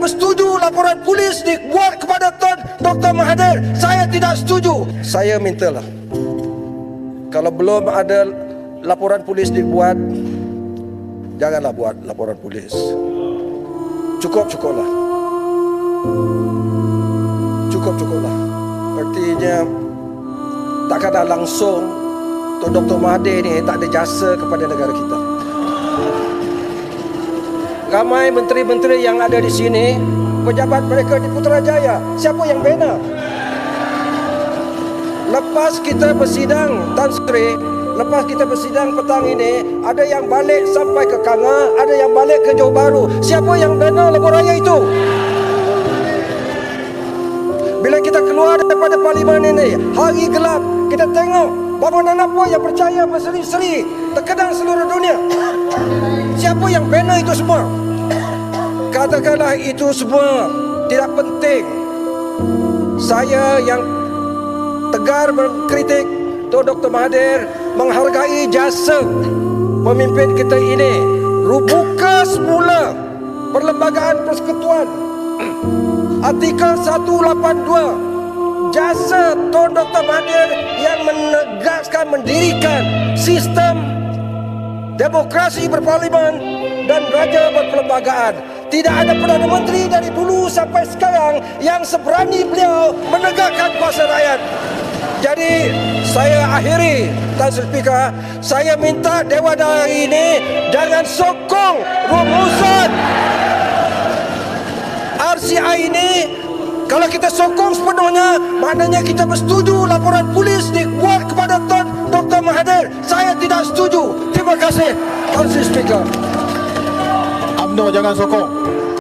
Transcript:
bersetuju laporan polis dibuat kepada Tun Dr. Mahathir. Saya tidak setuju. Saya mintalah, kalau belum ada laporan polis dibuat, janganlah buat laporan polis. Cukuplah. Cukuplah. Artinya takkan langsung Tun Dr. Mahathir ni tak ada jasa kepada negara kita. Ramai menteri-menteri yang ada di sini, pejabat mereka di Putrajaya, siapa yang bina? Lepas kita bersidang Tan Sri, lepas kita bersidang petang ini, ada yang balik sampai ke Kanga, ada yang balik ke Johor Bahru. Siapa yang bina Lebuh Raya itu? Bila kita keluar daripada parlimen ini, hari gelap, kita tengok bangunan apa yang percaya berseri-seri terkenang seluruh dunia. Siapa yang bina itu semua? Katakanlah itu semua tidak penting. Saya yang tegar berkritik Tun Dr. Mahathir, menghargai jasa pemimpin kita ini. Buka semula Perlembagaan Persekutuan, Artikel 182, jasa Tun Dr. Mahathir yang menegaskan, mendirikan sistem demokrasi berparlimen dan raja berperlembagaan. Tidak ada Perdana Menteri dari dulu sampai sekarang yang seberani beliau menegakkan kuasa rakyat. Jadi saya akhiri, Tan Sri Speaker, saya minta Dewan hari ini jangan sokong rumusan RCI ini. Kalau kita sokong sepenuhnya, maknanya kita bersetuju laporan polis dibuat kepada Tun Dr. Mahathir. Saya tidak setuju. Terima kasih, Tan Sri Speaker. UMNO jangan sokong.